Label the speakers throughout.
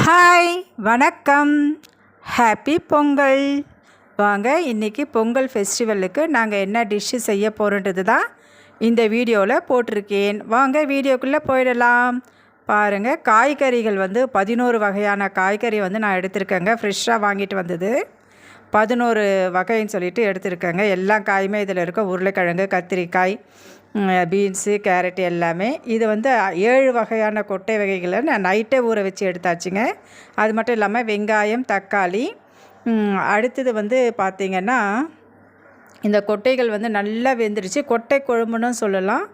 Speaker 1: Hi வணக்கம், happy Pongal. வாங்க, இன்றைக்கி பொங்கல் ஃபெஸ்டிவலுக்கு நாங்கள் என்ன டிஷ்ஷு செய்ய போகிறோன்றது தான் இந்த வீடியோவில் போட்டிருக்கேன். வாங்க வீடியோக்குள்ளே போயிடலாம். பாருங்கள், காய்கறிகள் 11 வகையான காய்கறி நான் எடுத்திருக்கேங்க. ஃப்ரெஷ்ஷாக வாங்கிட்டு வந்தது 11 வகைன்னு சொல்லிட்டு எடுத்திருக்கேங்க. எல்லா காயுமே இதில் இருக்க. உருளைக்கிழங்கு, கத்திரிக்காய், பீன்ஸு, கேரட் எல்லாமே. இது 7 வகையான கொட்டை வகைகளை நான் நைட்டே ஊற வச்சு எடுத்தாச்சுங்க. அது மட்டும் இல்லாமல் வெங்காயம், தக்காளி, அடுத்தது பார்த்திங்கன்னா இந்த கொட்டைகள் நல்லா வெந்துடுச்சு. கொட்டை குழம்புன்னு சொல்லலாம்,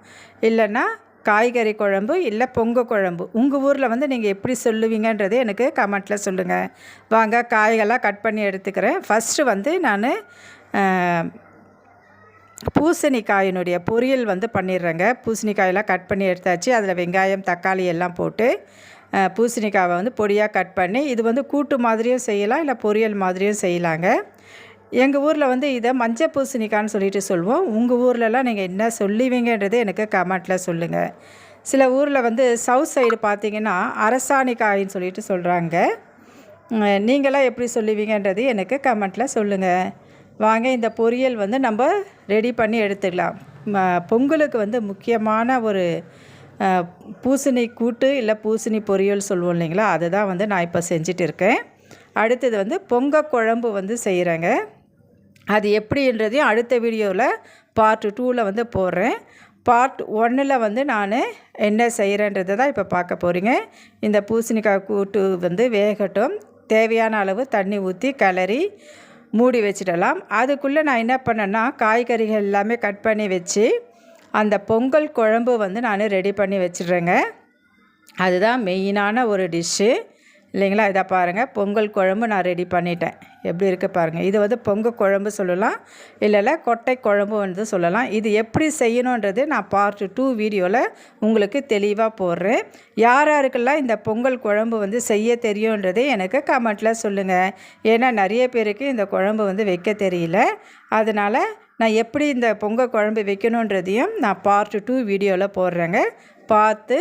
Speaker 1: இல்லைன்னா காய்கறி குழம்பு, இல்லை பொங்க குழம்பு. உங்கள் ஊரில் நீங்கள் எப்படி சொல்லுவீங்கன்றது எனக்கு கமெண்ட்டில் சொல்லுங்கள். வாங்க காய்களாக கட் பண்ணி எடுத்துக்கிறேன். ஃபஸ்ட்டு நான் பூசணிக்காயினுடைய பொரியல் பண்ணிடுறேங்க. பூசணிக்காயெல்லாம் கட் பண்ணி எடுத்தாச்சு. அதில் வெங்காயம், தக்காளி எல்லாம் போட்டு பூசணிக்காவை பொடியாக கட் பண்ணி, இது கூட்டு மாதிரியும் செய்யலாம், இல்லை பொரியல் மாதிரியும் செய்யலாங்க. எங்கள் ஊரில் இதை மஞ்சள் பூசணிக்கான்னு சொல்லிட்டு சொல்லுவோம். உங்கள் ஊர்லலாம் நீங்கள் என்ன சொல்லுவீங்கன்றது எனக்கு கமெண்ட்டில் சொல்லுங்கள். சில ஊரில் சவுத் சைடு பார்த்திங்கன்னா அரசாணிக்காயின்னு சொல்லிட்டு சொல்கிறாங்க. நீங்களாம் எப்படி சொல்லுவீங்கன்றது எனக்கு கமெண்ட்டில் சொல்லுங்கள். வாங்க, இந்த பொரியல் நம்ம ரெடி பண்ணி எடுத்துக்கலாம். பொங்கலுக்கு முக்கியமான ஒரு பூசணி கூட்டு, இல்லை பூசணி பொரியல் சொல்லுவோம் இல்லைங்களா, அதுதான் நான் இப்போ செஞ்சுட்டு இருக்கேன். அடுத்தது பொங்க குழம்பு செய்கிறேங்க. அது எப்படின்றதையும் அடுத்த வீடியோவில் பார்ட் 2ல் போடுறேன். பார்ட் 1ல் நான் என்ன செய்கிறேன்றதை தான் இப்போ பார்க்க போகிறீங்க. இந்த பூசணிக்காய் கூட்டு வேகட்டும். தேவையான அளவு தண்ணி ஊற்றி கிளறி மூடி வச்சிடலாம். அதுக்குள்ளே நான் என்ன பண்ணேன்னா, காய்கறிகள் எல்லாமே கட் பண்ணி வச்சு அந்த பொங்கல் குழம்பு நான் ரெடி பண்ணி வச்சிடுறேங்க. அதுதான் மெயினான ஒரு டிஷ்ஷு இல்லைங்களா. இதை பாருங்கள், பொங்கல் குழம்பு நான் ரெடி பண்ணிட்டேன். எப்படி இருக்குது பாருங்கள். இது பொங்கல் குழம்பு சொல்லலாம், இல்லைல்ல கொட்டை குழம்பு சொல்லலாம். இது எப்படி செய்யணுன்றது நான் பார்ட் 2 வீடியோவில் உங்களுக்கு தெளிவாக போடுறேன். யாருக்கெல்லாம் இந்த பொங்கல் குழம்பு செய்ய தெரியுன்றதே எனக்கு கமெண்ட்டில் சொல்லுங்கள். ஏன்னா நிறைய பேருக்கு இந்த குழம்பு வைக்க தெரியல. அதனால் நான் எப்படி இந்த பொங்கல் குழம்பு வைக்கணுன்றதையும் நான் பார்ட் 2 வீடியோவில் போடுறேங்க. பார்த்து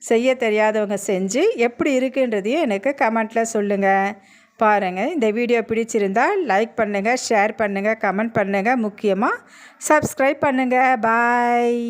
Speaker 1: செய்ய தெரியாதவங்க செஞ்சு எப்படி இருக்குன்றதையும் எனக்கு கமெண்ட்டில் சொல்லுங்கள். பாருங்கள், இந்த வீடியோ பிடிச்சிருந்தால் லைக் பண்ணுங்கள், ஷேர் பண்ணுங்கள், கமெண்ட் பண்ணுங்கள், முக்கியமாக சப்ஸ்கிரைப் பண்ணுங்கள். பாய்.